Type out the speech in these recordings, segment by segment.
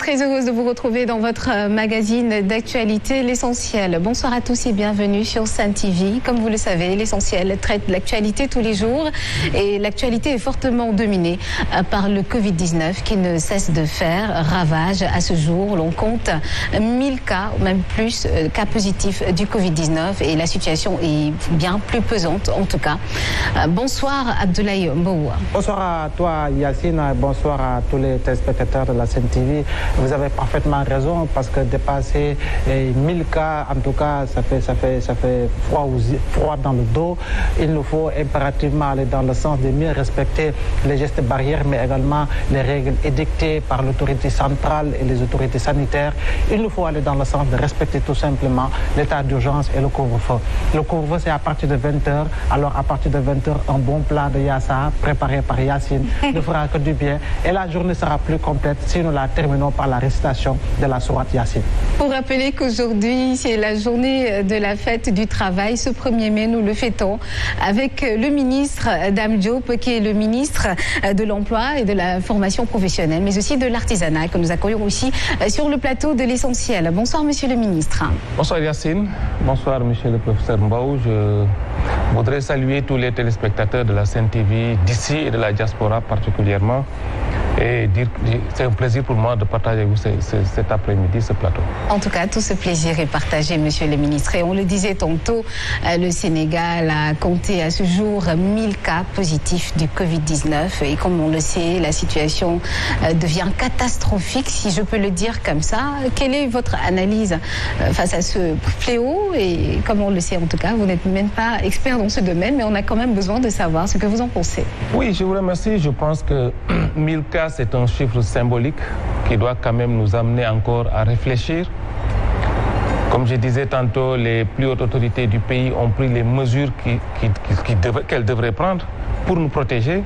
Très heureuse de vous retrouver dans votre magazine d'actualité, L'Essentiel. Bonsoir à tous et bienvenue sur Sen TV. Comme vous le savez, L'Essentiel traite l'actualité tous les jours et l'actualité est fortement dominée par le Covid-19 qui ne cesse de faire ravage. À ce jour, l'on compte 1000 cas, même plus, cas positifs du Covid-19 et la situation est bien plus pesante en tout cas. Bonsoir Abdoulaye Mboua. Bonsoir à toi Yacine, bonsoir à tous les téléspectateurs de la Sen TV. Vous avez parfaitement raison parce que dépasser 1000 cas, en tout cas, ça fait froid dans le dos. Il nous faut impérativement aller dans le sens de mieux respecter les gestes barrières, mais également les règles édictées par l'autorité centrale et les autorités sanitaires. Il nous faut aller dans le sens de respecter tout simplement l'état d'urgence et le couvre-feu. Le couvre-feu, c'est à partir de 20h. Alors, à partir de 20h, un bon plan de Yassa, préparé par Yacine, ne fera que du bien. Et la journée sera plus complète si nous la terminons par la récitation de la sourate Yacine. Pour rappeler qu'aujourd'hui, c'est la journée de la fête du travail. Ce 1er mai, nous le fêtons avec le ministre Dame Diop, qui est le ministre de l'Emploi et de la formation professionnelle, mais aussi de l'artisanat, que nous accueillons aussi sur le plateau de L'Essentiel. Bonsoir, monsieur le ministre. Bonsoir, Yacine. Bonsoir, monsieur le professeur Mbaou. Je voudrais saluer tous les téléspectateurs de la Sen TV d'ici et de la diaspora particulièrement et dire que c'est un plaisir pour moi de partager avec vous cet après-midi, ce plateau. En tout cas, tout ce plaisir est partagé, monsieur le ministre. Et on le disait tantôt, le Sénégal a compté à ce jour 1000 cas positifs du Covid-19. Et comme on le sait, la situation devient catastrophique, si je peux le dire comme ça. Quelle est votre analyse face à ce fléau? Et comme on le sait en tout cas, vous n'êtes même pas expert dans ce domaine, mais on a quand même besoin de savoir ce que vous en pensez. Oui, je vous remercie. Je pense que 1000 cas, c'est un chiffre symbolique qui doit quand même nous amener encore à réfléchir. Comme je disais tantôt, les plus hautes autorités du pays ont pris les mesures qu'elles devraient prendre pour nous protéger.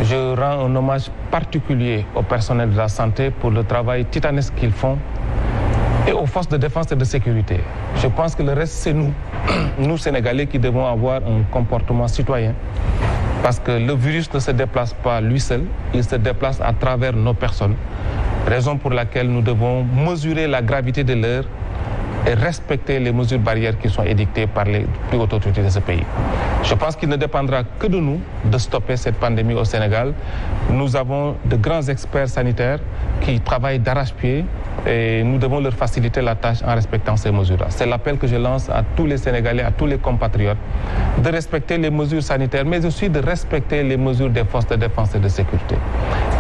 Je rends un hommage particulier au personnel de la santé pour le travail titanesque qu'ils font et aux forces de défense et de sécurité. Je pense que le reste, c'est nous, nous Sénégalais, qui devons avoir un comportement citoyen. Parce que le virus ne se déplace pas lui seul, il se déplace à travers nos personnes. Raison pour laquelle nous devons mesurer la gravité de l'heure et respecter les mesures barrières qui sont édictées par les plus hautes autorités de ce pays. Je pense qu'il ne dépendra que de nous de stopper cette pandémie au Sénégal. Nous avons de grands experts sanitaires qui travaillent d'arrache-pied et nous devons leur faciliter la tâche en respectant ces mesures-là. C'est l'appel que je lance à tous les Sénégalais, à tous les compatriotes, de respecter les mesures sanitaires, mais aussi de respecter les mesures des forces de défense et de sécurité.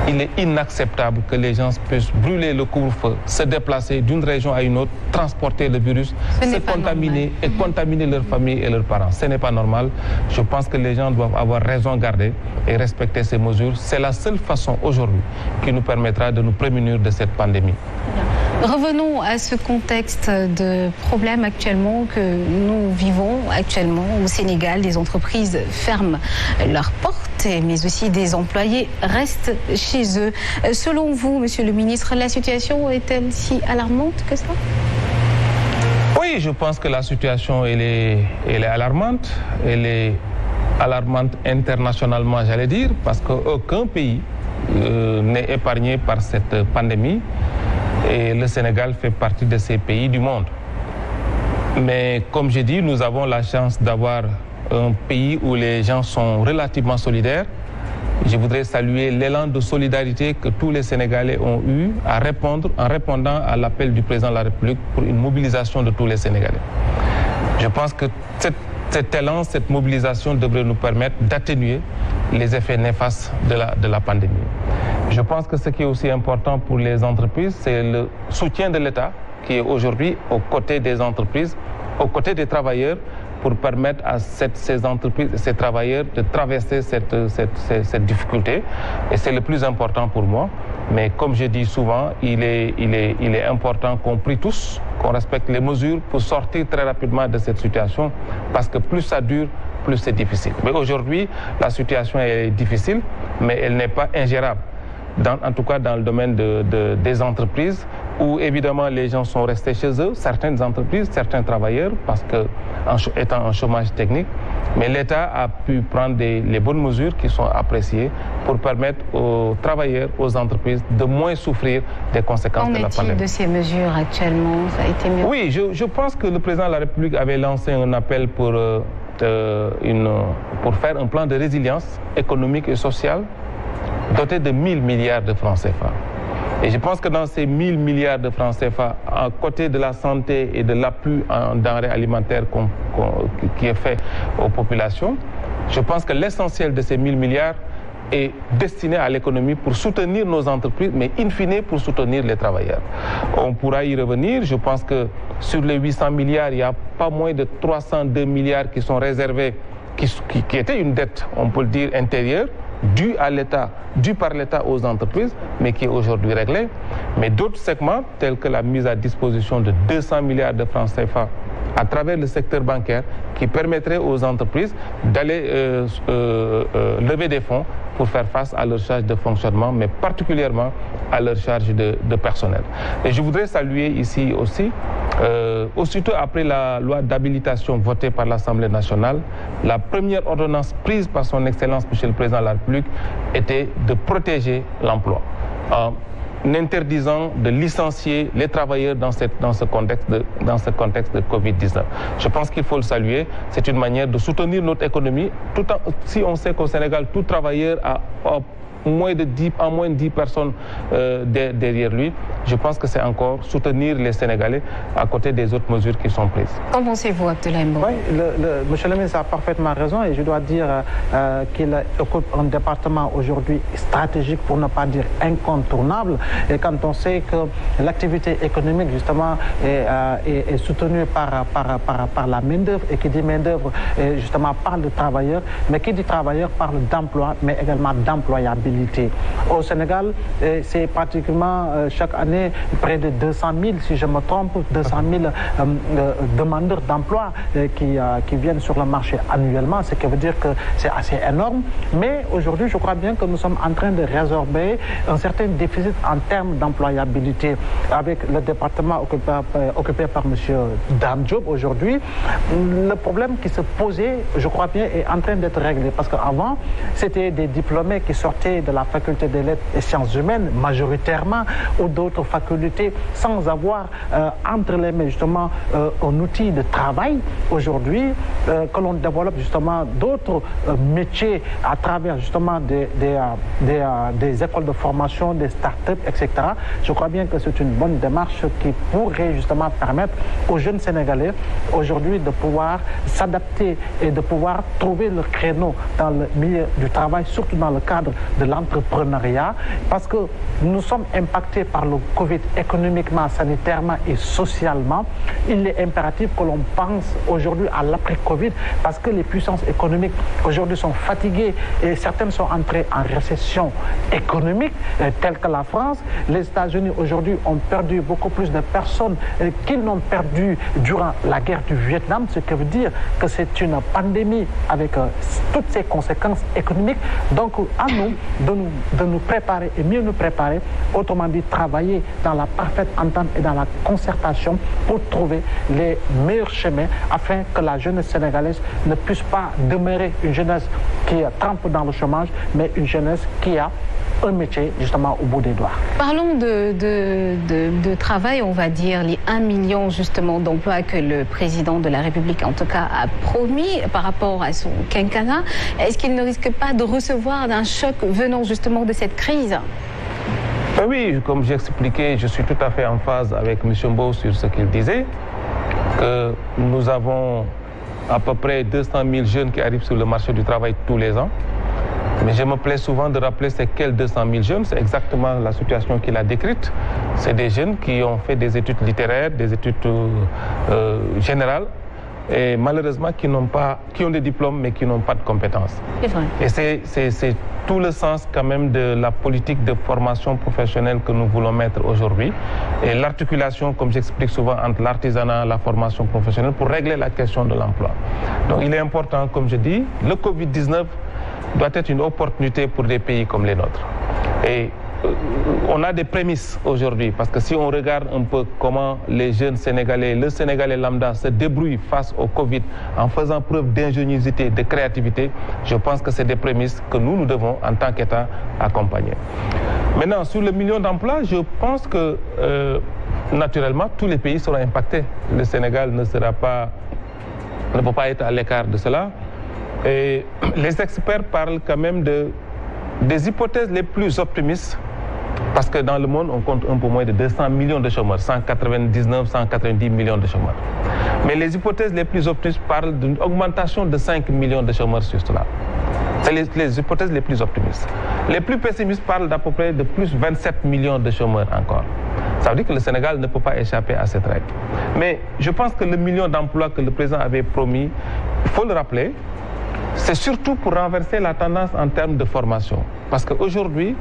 Il est inacceptable que les gens puissent brûler le couvre-feu, se déplacer d'une région à une autre, transporter le virus, se contaminer et contaminer leur famille et leurs parents. Ce n'est pas normal. Je pense que les gens doivent avoir raison gardée et respecter ces mesures. C'est la seule façon aujourd'hui qui nous permettra de nous prémunir de cette pandémie. Revenons à ce contexte de problème actuellement que nous vivons actuellement au Sénégal. Des entreprises ferment leurs portes, mais aussi des employés restent chez eux. Selon vous, monsieur le ministre, la situation est-elle si alarmante que ça? Oui, je pense que la situation elle est alarmante. Elle est alarmante internationalement, j'allais dire, parce qu'aucun pays n'est épargné par cette pandémie. Et le Sénégal fait partie de ces pays du monde. Mais comme j'ai dit, nous avons la chance d'avoir un pays où les gens sont relativement solidaires. Je voudrais saluer l'élan de solidarité que tous les Sénégalais ont eu en répondant à l'appel du président de la République pour une mobilisation de tous les Sénégalais. Je pense que cet élan, cette mobilisation devrait nous permettre d'atténuer les effets néfastes de la pandémie. Je pense que ce qui est aussi important pour les entreprises, c'est le soutien de l'État qui est aujourd'hui aux côtés des entreprises, aux côtés des travailleurs, pour permettre à ces entreprises, ces travailleurs de traverser cette difficulté. Et c'est le plus important pour moi. Mais comme je dis souvent, il est important qu'on prie tous, qu'on respecte les mesures pour sortir très rapidement de cette situation, parce que plus ça dure, plus c'est difficile. Mais aujourd'hui, la situation est difficile, mais elle n'est pas ingérable. En tout cas dans le domaine des entreprises, où évidemment les gens sont restés chez eux, certaines entreprises, certains travailleurs, parce que étant en chômage technique, Mais l'État a pu prendre les bonnes mesures qui sont appréciées pour permettre aux travailleurs, aux entreprises de moins souffrir des conséquences de la pandémie. Qu'en est-il de ces mesures actuellement? Ça a été mieux? Oui, je pense que le président de la République avait lancé un appel pour faire un plan de résilience économique et sociale doté de 1 000 milliards de francs CFA. Et je pense que dans ces 1 000 milliards de francs CFA, à côté de la santé et de l'appui en denrées alimentaires qui est fait aux populations, je pense que l'essentiel de ces 1 000 milliards est destiné à l'économie pour soutenir nos entreprises, mais in fine pour soutenir les travailleurs. On pourra y revenir. Je pense que sur les 800 milliards, il n'y a pas moins de 302 milliards qui sont réservés, qui étaient une dette, on peut le dire, intérieure, due par l'État aux entreprises, mais qui est aujourd'hui réglée. Mais d'autres segments, tels que la mise à disposition de 200 milliards de francs CFA à travers le secteur bancaire, qui permettrait aux entreprises d'aller lever des fonds pour faire face à leurs charges de fonctionnement, mais particulièrement à leurs charges de personnel. Et je voudrais saluer ici aussi, aussitôt après la loi d'habilitation votée par l'Assemblée nationale, la première ordonnance prise par son Excellence, Monsieur le Président de la République, était de protéger l'emploi, en interdisant de licencier les travailleurs dans ce contexte de Covid-19. Je pense qu'il faut le saluer. C'est une manière de soutenir notre économie, si on sait qu'au Sénégal, tout travailleur a moins de 10 personnes derrière lui. Je pense que c'est encore soutenir les Sénégalais à côté des autres mesures qui sont prises. Qu'en pensez-vous, Abdoulaye Mbow? Oui, monsieur le ministre a parfaitement raison et je dois dire qu'il occupe un département aujourd'hui stratégique, pour ne pas dire incontournable. Et quand on sait que l'activité économique, justement, est soutenue par la main-d'œuvre, et qui dit main-d'œuvre, justement, parle de travailleurs, mais qui dit travailleurs parle d'emploi, mais également d'employabilité. Au Sénégal, c'est pratiquement chaque année près de 200 000, si je me trompe, 200 000 demandeurs d'emploi qui viennent sur le marché annuellement, ce qui veut dire que c'est assez énorme. Mais aujourd'hui, je crois bien que nous sommes en train de résorber un certain déficit en termes d'employabilité avec le département occupé par M. Dame Diop aujourd'hui. Le problème qui se posait, je crois bien, est en train d'être réglé. Parce qu'avant, c'était des diplômés qui sortaient de la faculté des lettres et sciences humaines, majoritairement, ou d'autres facultés, sans avoir entre les mains, justement, un outil de travail. Aujourd'hui, que l'on développe, justement, d'autres métiers à travers, justement, des écoles de formation, des start-up, etc. Je crois bien que c'est une bonne démarche qui pourrait, justement, permettre aux jeunes Sénégalais, aujourd'hui, de pouvoir s'adapter et de pouvoir trouver le créneau dans le milieu du travail, surtout dans le cadre de l'entrepreneuriat, parce que nous sommes impactés par le Covid économiquement, sanitairement et socialement. Il est impératif que l'on pense aujourd'hui à l'après-Covid, parce que les puissances économiques aujourd'hui sont fatiguées et certaines sont entrées en récession économique, telle que la France. Les États-Unis aujourd'hui ont perdu beaucoup plus de personnes qu'ils n'ont perdu durant la guerre du Vietnam, ce qui veut dire que c'est une pandémie avec toutes ses conséquences économiques. Donc à nous de nous préparer et mieux nous préparer, autrement dit travailler dans la parfaite entente et dans la concertation pour trouver les meilleurs chemins afin que la jeunesse sénégalaise ne puisse pas demeurer une jeunesse qui trempe dans le chômage, mais une jeunesse qui a un métier justement au bout des doigts. Parlons de travail, on va dire, les 1 million justement d'emplois que le président de la République en tout cas a promis par rapport à son quinquennat. Est-ce qu'il ne risque pas de recevoir d'un choc venant justement de cette crise? Oui, comme j'ai expliqué, je suis tout à fait en phase avec M. Mbow sur ce qu'il disait, que nous avons à peu près 200 000 jeunes qui arrivent sur le marché du travail tous les ans. Mais je me plais souvent de rappeler c'est quels 200 000 jeunes, c'est exactement la situation qu'il a décrite. C'est des jeunes qui ont fait des études littéraires, des études générales, et malheureusement qui ont des diplômes mais qui n'ont pas de compétences. C'est vrai. Et c'est tout le sens quand même de la politique de formation professionnelle que nous voulons mettre aujourd'hui. Et l'articulation, comme j'explique souvent, entre l'artisanat et la formation professionnelle pour régler la question de l'emploi. Donc il est important, comme je dis, le Covid-19 doit être une opportunité pour des pays comme les nôtres. Et on a des prémices aujourd'hui, parce que si on regarde un peu comment les jeunes Sénégalais, le Sénégalais lambda se débrouillent face au Covid en faisant preuve d'ingéniosité, de créativité, je pense que c'est des prémices que nous devons, en tant qu'État, accompagner. Maintenant, sur le million d'emplois, je pense que, naturellement, tous les pays seront impactés. Le Sénégal ne peut pas être à l'écart de cela. Et les experts parlent quand même des hypothèses les plus optimistes, parce que dans le monde, on compte un peu moins de 200 millions de chômeurs, 199, 190 millions de chômeurs. Mais les hypothèses les plus optimistes parlent d'une augmentation de 5 millions de chômeurs sur cela. C'est les hypothèses les plus optimistes. Les plus pessimistes parlent d'à peu près de plus 27 millions de chômeurs encore. Ça veut dire que le Sénégal ne peut pas échapper à cette règle. Mais je pense que le million d'emplois que le président avait promis, il faut le rappeler, c'est surtout pour renverser la tendance en termes de formation. Parce qu'aujourd'hui,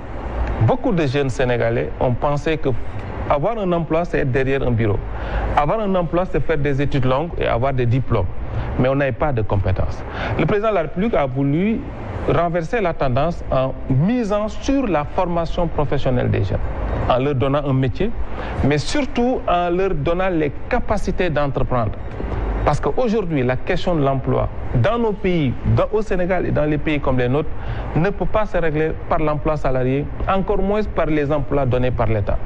beaucoup de jeunes Sénégalais ont pensé que avoir un emploi, c'est être derrière un bureau. Avoir un emploi, c'est faire des études longues et avoir des diplômes. Mais on n'a pas de compétences. Le président de la République a voulu renverser la tendance en misant sur la formation professionnelle des jeunes, en leur donnant un métier, mais surtout en leur donnant les capacités d'entreprendre. Parce qu'aujourd'hui, la question de l'emploi dans nos pays, au Sénégal et dans les pays comme les nôtres, ne peut pas se régler par l'emploi salarié, encore moins par les emplois donnés par l'État.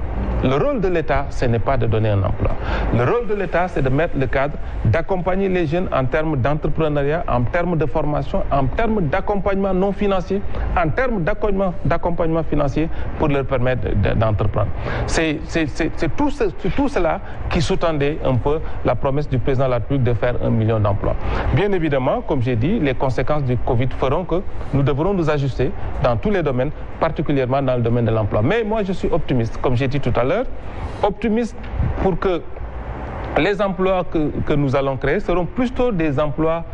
Le rôle de l'État, ce n'est pas de donner un emploi. Le rôle de l'État, c'est de mettre le cadre, d'accompagner les jeunes en termes d'entrepreneuriat, en termes de formation, en termes d'accompagnement non financier, en termes d'accompagnement financier pour leur permettre d'entreprendre. C'est tout cela qui sous-tendait un peu la promesse du président de la République de faire 1 million d'emplois. Bien évidemment, comme j'ai dit, les conséquences du Covid feront que nous devrons nous ajuster dans tous les domaines, particulièrement dans le domaine de l'emploi. Mais moi, je suis optimiste, comme j'ai dit tout à l'heure, optimiste pour que les emplois que nous allons créer seront plutôt des emplois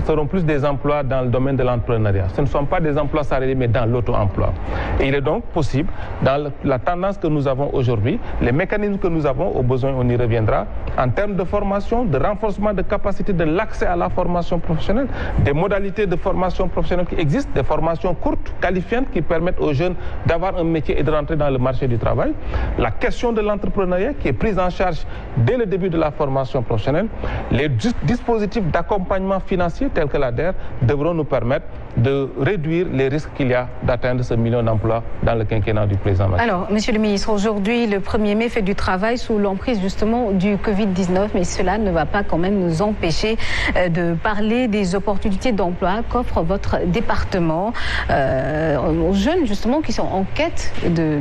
seront plus des emplois dans le domaine de l'entrepreneuriat. Ce ne sont pas des emplois salariés, mais dans l'auto-emploi. Et il est donc possible, dans la tendance que nous avons aujourd'hui, les mécanismes que nous avons, au besoin on y reviendra, en termes de formation, de renforcement de capacité de l'accès à la formation professionnelle, des modalités de formation professionnelle qui existent, des formations courtes, qualifiantes, qui permettent aux jeunes d'avoir un métier et de rentrer dans le marché du travail. La question de l'entrepreneuriat qui est prise en charge dès le début de la formation professionnelle, les dispositifs d'accompagnement financier tels que l'ADER devront nous permettre de réduire les risques qu'il y a d'atteindre ce million d'emplois dans le quinquennat du président Macky. Alors, Monsieur le ministre, aujourd'hui, le 1er mai fait du travail sous l'emprise justement du Covid-19, mais cela ne va pas quand même nous empêcher de parler des opportunités d'emploi qu'offre votre département aux jeunes justement qui sont en quête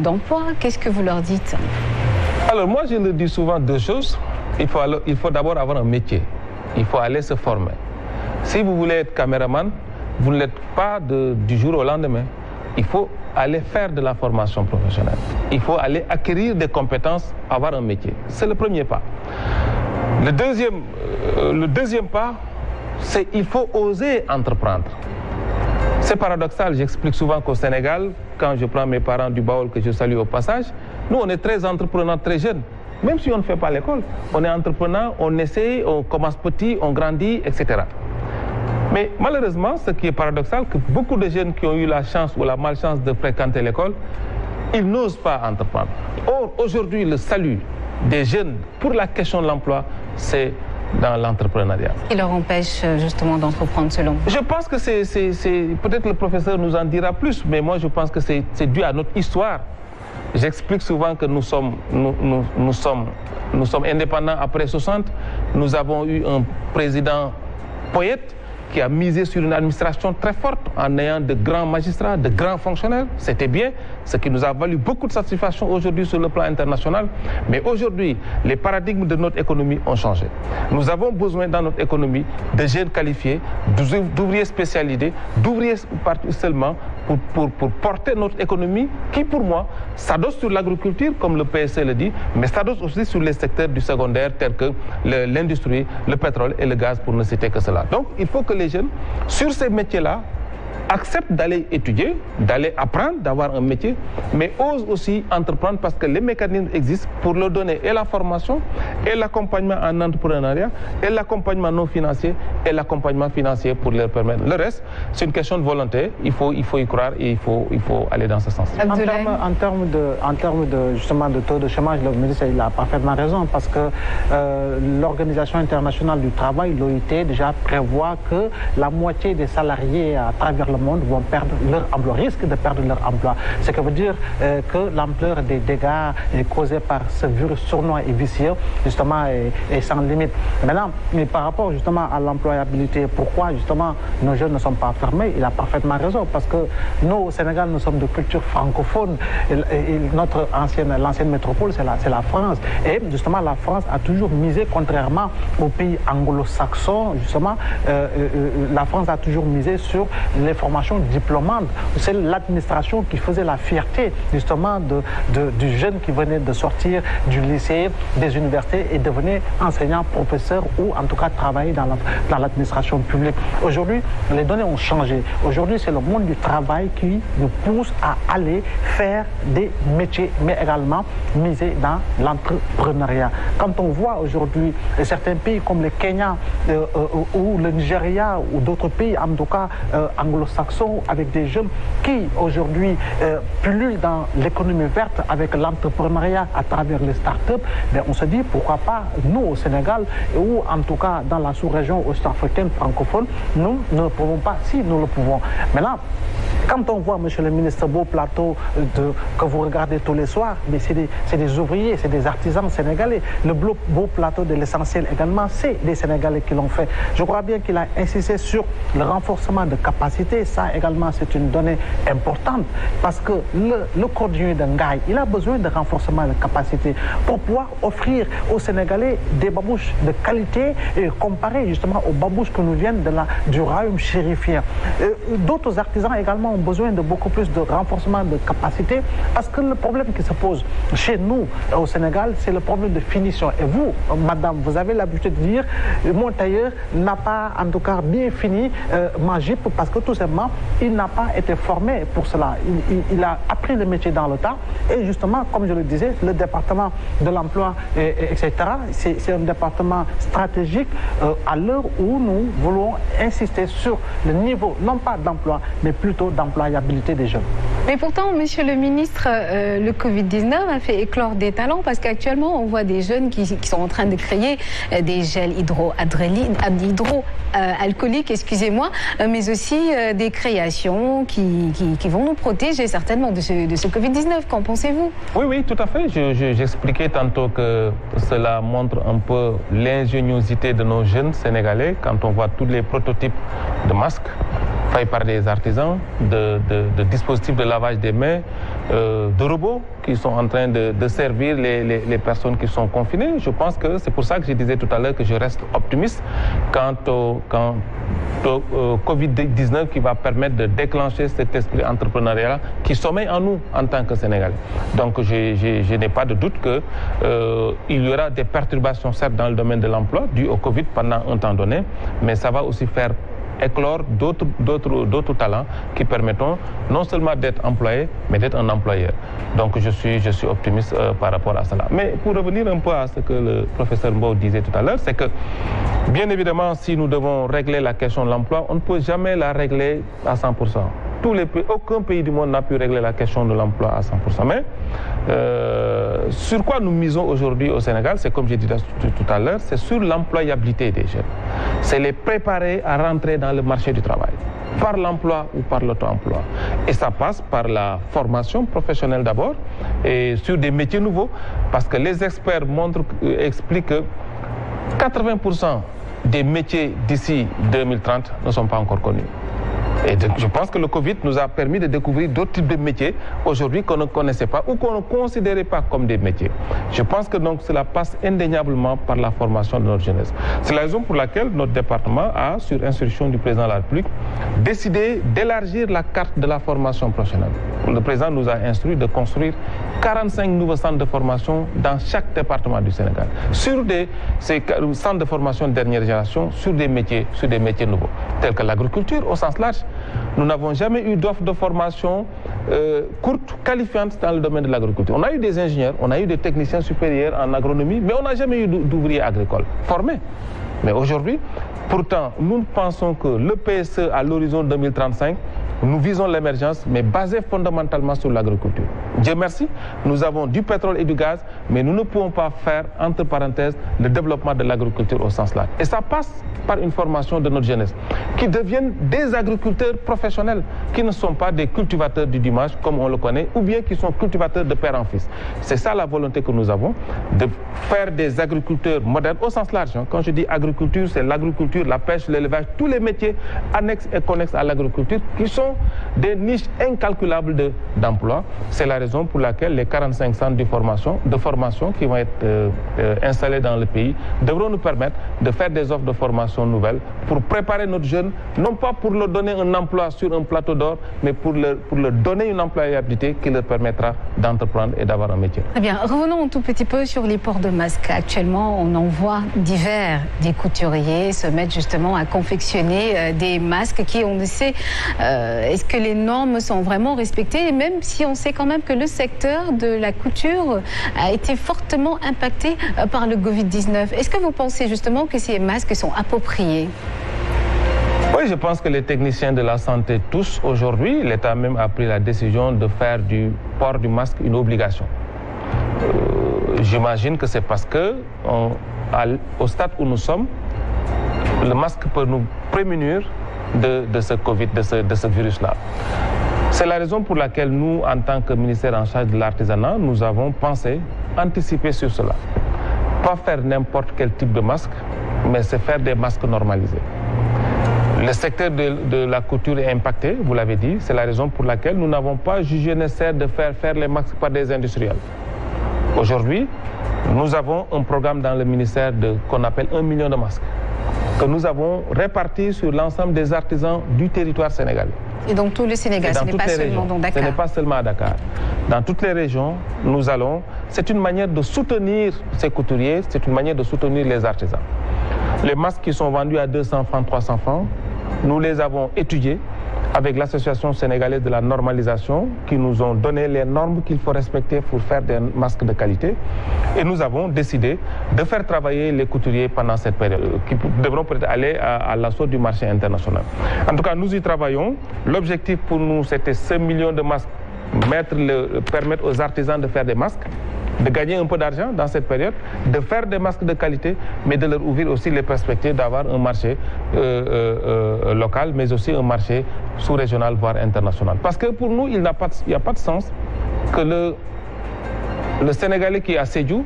d'emploi. Qu'est-ce que vous leur dites? Alors moi, je leur dis souvent deux choses. Il faut d'abord avoir un métier. Il faut aller se former. Si vous voulez être caméraman, vous ne l'êtes pas du jour au lendemain. Il faut aller faire de la formation professionnelle. Il faut aller acquérir des compétences, avoir un métier. C'est le premier pas. Le deuxième pas, c'est qu'il faut oser entreprendre. C'est paradoxal, j'explique souvent qu'au Sénégal, quand je prends mes parents du Baol, que je salue au passage, nous on est très entreprenants, très jeunes. Même si on ne fait pas l'école, on est entreprenant, on essaye, on commence petit, on grandit, etc. Mais malheureusement, ce qui est paradoxal, que beaucoup de jeunes qui ont eu la chance ou la malchance de fréquenter l'école, ils n'osent pas entreprendre. Or, aujourd'hui, le salut des jeunes pour la question de l'emploi, c'est dans l'entrepreneuriat. Qui leur empêche justement d'entreprendre selon vous? Je pense que peut-être le professeur nous en dira plus, mais moi je pense que c'est dû à notre histoire. J'explique souvent que nous sommes indépendants après 60. Nous avons eu un président poète qui a misé sur une administration très forte en ayant de grands magistrats, de grands fonctionnaires. C'était bien, ce qui nous a valu beaucoup de satisfaction aujourd'hui sur le plan international. Mais aujourd'hui, les paradigmes de notre économie ont changé. Nous avons besoin dans notre économie de jeunes qualifiés, d'ouvriers spécialisés, d'ouvriers seulement pour porter notre économie qui, pour moi, s'adosse sur l'agriculture, comme le PSC le dit, mais s'adosse aussi sur les secteurs du secondaire tels que l'industrie, le pétrole et le gaz, pour ne citer que cela. Donc, il faut que les jeunes, sur ces métiers-là, acceptent d'aller étudier, d'aller apprendre, d'avoir un métier, mais osent aussi entreprendre parce que les mécanismes existent pour leur donner et la formation, et l'accompagnement en entrepreneuriat, et l'accompagnement non financier, et l'accompagnement financier pour leur permettre. Le reste, c'est une question de volonté, il faut y croire et il faut aller dans ce sens. En termes de justement de taux de chômage, le ministre il a parfaitement raison parce que l'Organisation internationale du travail, l'OIT, déjà prévoit que la moitié des salariés à travers le monde vont perdre leur emploi, risquent de perdre leur emploi. Ce qui veut dire que l'ampleur des dégâts causés par ce virus sournois et vicieux, justement, est sans limite. Maintenant, mais par rapport justement à l'employabilité, pourquoi justement nos jeunes ne sont pas fermés, il a parfaitement raison, parce que nous, au Sénégal, nous sommes de culture francophone. Notre l'ancienne métropole, c'est la France. Et justement, la France a toujours misé, contrairement aux pays anglo-saxons, justement, la France a toujours misé sur les formations diplômantes. C'est l'administration qui faisait la fierté, justement, du jeune qui venait de sortir du lycée, des universités et devenir enseignant, professeur ou en tout cas travailler dans l'administration publique. Aujourd'hui, les données ont changé. Aujourd'hui, c'est le monde du travail qui nous pousse à aller faire des métiers, mais également miser dans l'entrepreneuriat. Quand on voit aujourd'hui certains pays comme le Kenya ou le Nigeria ou d'autres pays, en tout cas anglo-saxons, avec des jeunes qui aujourd'hui pluient dans l'économie verte avec l'entrepreneuriat à travers les startups, ben on se dit pourquoi pas nous au Sénégal ou en tout cas dans la sous-région ouest-africaine francophone, nous ne pouvons pas, si nous le pouvons. Maintenant, quand on voit, monsieur le ministre, beau plateau que vous regardez tous les soirs, mais c'est des ouvriers, c'est des artisans sénégalais. Le beau plateau de l'essentiel également, c'est des Sénégalais qui l'ont fait. Je crois bien qu'il a insisté sur le renforcement de capacités. Ça également, c'est une donnée importante parce que le cordonnier de Ngaï, il a besoin de renforcement de capacités pour pouvoir offrir aux Sénégalais des babouches de qualité et comparé justement aux babouches que nous viennent du royaume chérifien. D'autres artisans également ont besoin de beaucoup plus de renforcement de capacité parce que le problème qui se pose chez nous au Sénégal, c'est le problème de finition. Et vous, madame, vous avez l'habitude de dire mon tailleur n'a pas en tout cas bien fini ma jupe parce que tout simplement, il n'a pas été formé pour cela. Il a appris le métier dans le temps et justement, comme je le disais, le département de l'emploi, etc., c'est un département stratégique à l'heure où nous voulons insister sur le niveau, non pas d'emploi, mais plutôt d'employabilité des jeunes. Mais pourtant, monsieur le ministre, le Covid-19 a fait éclore des talents parce qu'actuellement, on voit des jeunes qui sont en train de créer des gels hydroalcooliques, excusez-moi, mais aussi des créations qui vont nous protéger certainement de ce Covid-19. Qu'en pensez-vous? Oui, tout à fait. J'expliquais tantôt que cela montre un peu l'ingéniosité de nos jeunes Sénégalais quand on voit tous les prototypes de masques faits par des artisans, de dispositifs de lavage des mains, de robots qui sont en train de servir les personnes qui sont confinées. Je pense que c'est pour ça que je disais tout à l'heure que je reste optimiste quant au Covid-19 qui va permettre de déclencher cet esprit entrepreneurial qui sommeille en nous en tant que Sénégalais. Donc je n'ai pas de doute qu'il y aura des perturbations certes dans le domaine de l'emploi dû au Covid pendant un temps donné, mais ça va aussi faire éclore d'autres talents qui permettront non seulement d'être employé, mais d'être un employeur. Donc je suis optimiste par rapport à cela. Mais pour revenir un peu à ce que le professeur Mbow disait tout à l'heure, c'est que bien évidemment, si nous devons régler la question de l'emploi, on ne peut jamais la régler à 100%. Aucun pays du monde n'a pu régler la question de l'emploi à 100%. Mais sur quoi nous misons aujourd'hui au Sénégal, c'est comme j'ai dit tout à l'heure, c'est sur l'employabilité des jeunes. C'est les préparer à rentrer dans le marché du travail, par l'emploi ou par l'auto-emploi. Et ça passe par la formation professionnelle d'abord, et sur des métiers nouveaux, parce que les experts expliquent que 80% des métiers d'ici 2030 ne sont pas encore connus. Et je pense que le Covid nous a permis de découvrir d'autres types de métiers aujourd'hui qu'on ne connaissait pas ou qu'on ne considérait pas comme des métiers. Je pense que donc cela passe indéniablement par la formation de notre jeunesse. C'est la raison pour laquelle notre département a, sur instruction du président de la République, décidé d'élargir la carte de la formation professionnelle. Le président nous a instruit de construire 45 nouveaux centres de formation dans chaque département du Sénégal. Sur ces centres de formation de dernière génération, sur des métiers nouveaux, tels que l'agriculture au sens large, nous n'avons jamais eu d'offre de formation courte, qualifiante dans le domaine de l'agriculture. On a eu des ingénieurs, on a eu des techniciens supérieurs en agronomie, mais on n'a jamais eu d'ouvriers agricoles formés. Mais aujourd'hui, pourtant, nous pensons que le PSE à l'horizon 2035, nous visons l'émergence, mais basée fondamentalement sur l'agriculture. Dieu merci, nous avons du pétrole et du gaz, mais nous ne pouvons pas faire, entre parenthèses, le développement de l'agriculture au sens large. Et ça passe par une formation de notre jeunesse, qui deviennent des agriculteurs professionnels, qui ne sont pas des cultivateurs du dimanche, comme on le connaît, ou bien qui sont cultivateurs de père en fils. C'est ça la volonté que nous avons, de faire des agriculteurs modernes au sens large. Quand je dis agriculture, c'est l'agriculture, la pêche, l'élevage, tous les métiers annexes et connexes à l'agriculture, qui sont des niches incalculables d'emplois. C'est la raison pour laquelle les 45 centres de formation qui vont être installés dans le pays devront nous permettre de faire des offres de formation nouvelles pour préparer notre jeune, non pas pour leur donner un emploi sur un plateau d'or, mais pour leur donner une employabilité qui leur permettra d'entreprendre et d'avoir un métier. Très bien. Revenons un tout petit peu sur les ports de masques. Actuellement, on en voit divers, des couturiers se mettent justement à confectionner des masques qui, on ne sait, est-ce que les normes sont vraiment respectées, même si on sait quand même que le secteur de la couture a été fortement impacté par le Covid-19. Est-ce que vous pensez justement que ces masques sont appropriés? Oui, je pense que les techniciens de la santé, tous aujourd'hui, l'État même a pris la décision de faire du port du masque une obligation. J'imagine que c'est parce que, au stade où nous sommes, le masque peut nous prémunir de ce Covid, de ce virus-là. C'est la raison pour laquelle nous, en tant que ministère en charge de l'artisanat, nous avons pensé, anticiper sur cela. Pas faire n'importe quel type de masque, mais c'est faire des masques normalisés. Le secteur de la couture est impacté, vous l'avez dit, c'est la raison pour laquelle nous n'avons pas jugé nécessaire de faire les masques par des industriels. Aujourd'hui, nous avons un programme dans le ministère qu'on appelle 1 million de masques, que nous avons répartis sur l'ensemble des artisans du territoire sénégalais. Et donc tout le Sénégal, ce n'est pas seulement dans Dakar. Ce n'est pas seulement à Dakar. Dans toutes les régions, nous allons... C'est une manière de soutenir ces couturiers, c'est une manière de soutenir les artisans. Les masques qui sont vendus à 200 francs, 300 francs, nous les avons étudiés avec l'Association sénégalaise de la normalisation qui nous ont donné les normes qu'il faut respecter pour faire des masques de qualité. Et nous avons décidé de faire travailler les couturiers pendant cette période, qui devront peut-être aller à l'assaut du marché international. En tout cas, nous y travaillons. L'objectif pour nous, c'était 5 millions de masques, permettre aux artisans de faire des masques, de gagner un peu d'argent dans cette période, de faire des masques de qualité, mais de leur ouvrir aussi les perspectives d'avoir un marché local, mais aussi un marché sous-régional, voire international. Parce que pour nous, il n'y a pas de sens que le Sénégalais qui est à Sédhiou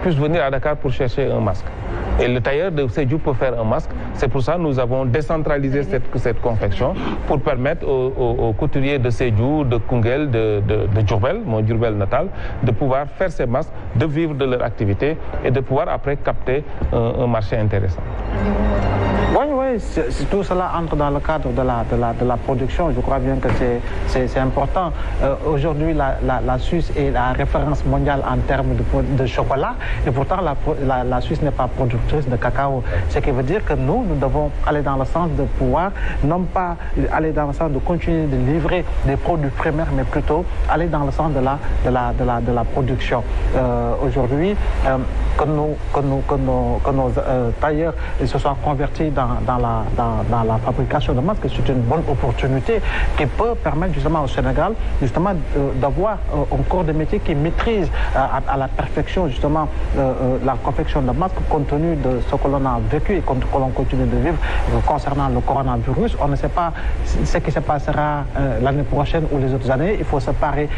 puisse venir à Dakar pour chercher un masque. Et le tailleur de Sédhiou peut faire un masque. C'est pour ça que nous avons décentralisé cette confection pour permettre aux couturiers de Sédhiou, de Koungheul, de Diourbel, mon Diourbel natal, de pouvoir faire ces masques, de vivre de leur activité et de pouvoir après capter un marché intéressant. Oui, tout cela entre dans le cadre de la production. Je crois bien que c'est important. Aujourd'hui, la Suisse est la référence mondiale en termes de chocolat. Et pourtant, la Suisse n'est pas productrice de cacao. Ce qui veut dire que nous devons aller dans le sens de pouvoir, non pas aller dans le sens de continuer de livrer des produits primaires, mais plutôt aller dans le sens de la production. Aujourd'hui, que nos tailleurs se soient convertis dans la fabrication de masques, c'est une bonne opportunité qui peut permettre justement au Sénégal d'avoir un corps de métier qui maîtrise à la perfection justement la confection de masques compte tenu de ce que l'on a vécu et que l'on continue de vivre concernant le coronavirus. On ne sait pas ce qui se passera l'année prochaine ou les autres années. Il faut se préparer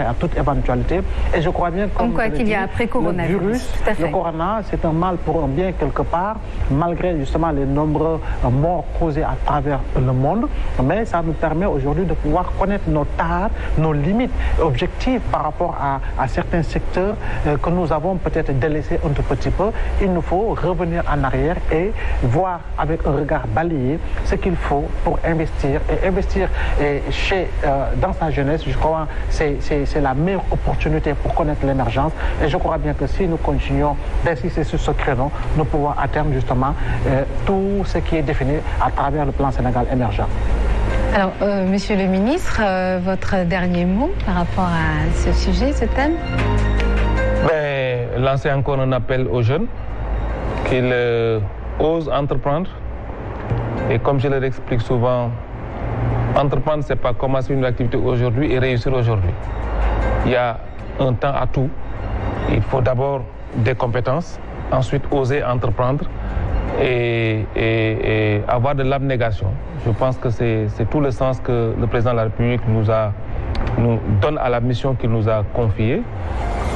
à toute éventualité. Et je crois bien qu'il y a après coronavirus. Le corona, c'est un mal pour un bien quelque part, malgré justement les nombreux morts causés à travers le monde. Mais ça nous permet aujourd'hui de pouvoir connaître nos tares, nos limites objectives par rapport à certains secteurs que nous avons peut-être délaissés un tout petit peu. Il nous faut revenir en arrière et voir avec un regard balayé ce qu'il faut pour investir. Et investir dans sa jeunesse, je crois, c'est la meilleure opportunité pour connaître l'émergence. Et je crois bien que si nous continuons d'insister sur ce créneau, nous pouvons atteindre justement tout ce qui est défini à travers le plan Sénégal émergent. Alors, Monsieur le ministre, votre dernier mot par rapport à ce sujet, ce thème? Lancer encore un appel aux jeunes qu'ils osent entreprendre. Et comme je leur explique souvent, entreprendre, ce n'est pas commencer une activité aujourd'hui et réussir aujourd'hui. Il y a un temps à tout. Il faut d'abord des compétences, ensuite oser entreprendre et avoir de l'abnégation. Je pense que c'est tout le sens que le président de la République nous donne à la mission qu'il nous a confiée,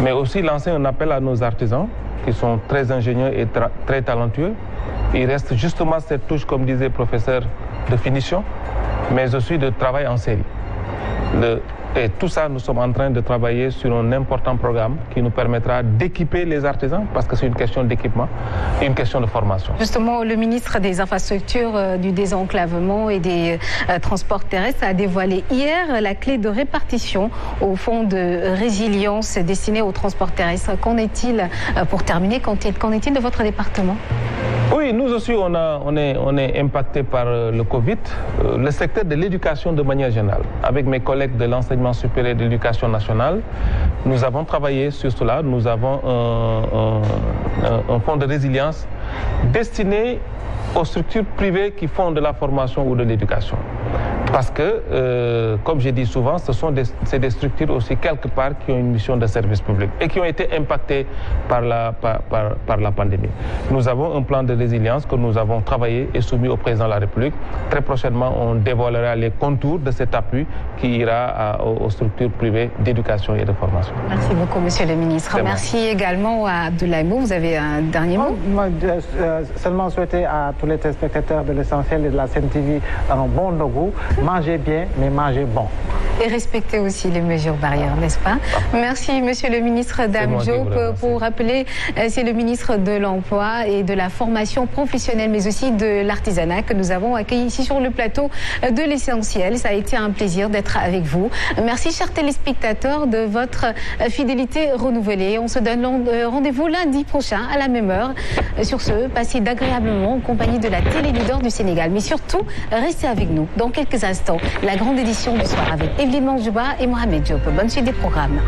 mais aussi lancer un appel à nos artisans qui sont très ingénieux et très talentueux. Il reste justement cette touche, comme disait le professeur, de finition, mais aussi de travail en série. Et tout ça, nous sommes en train de travailler sur un important programme qui nous permettra d'équiper les artisans, parce que c'est une question d'équipement et une question de formation. Justement, le ministre des Infrastructures, du désenclavement et des Transports terrestres a dévoilé hier la clé de répartition au fonds de résilience destiné aux transports terrestres. Qu'en est-il, pour terminer, qu'en est-il de votre département? Oui, nous aussi, on est impacté par le Covid. Le secteur de l'éducation de manière générale. Avec mes collègues de l'enseignement supérieur de l'éducation nationale, nous avons travaillé sur cela. Nous avons un fonds de résilience destiné aux structures privées qui font de la formation ou de l'éducation. Parce que, comme j'ai dit souvent, c'est des structures aussi quelque part qui ont une mission de service public et qui ont été impactées par la pandémie. Nous avons un plan de résilience que nous avons travaillé et soumis au président de la République. Très prochainement, on dévoilera les contours de cet appui qui ira aux structures privées d'éducation et de formation. Merci beaucoup, Monsieur le ministre. Merci également à Abdoulaye Mou. Vous avez un dernier mot? Moi, seulement souhaiter à tous les téléspectateurs de l'essentiel et de la CNTV un bon Nogo. Mangez bien, mais mangez bon. Et respectez aussi les mesures barrières, n'est-ce pas? Merci, Monsieur le ministre Dame Diop. Pour rappeler, c'est le ministre de l'Emploi et de la formation professionnelle, mais aussi de l'artisanat que nous avons accueilli ici sur le plateau de l'essentiel. Ça a été un plaisir d'être avec vous. Merci, chers téléspectateurs, de votre fidélité renouvelée. On se donne rendez-vous lundi prochain à la même heure. Sur ce, passez d'agréables moments en compagnie de la télé-leader du Sénégal. Mais surtout, restez avec nous. Dans quelques instants, la grande édition du soir avec Evelyne Manjouba et Mohamed Diop. Bonne suite des programmes.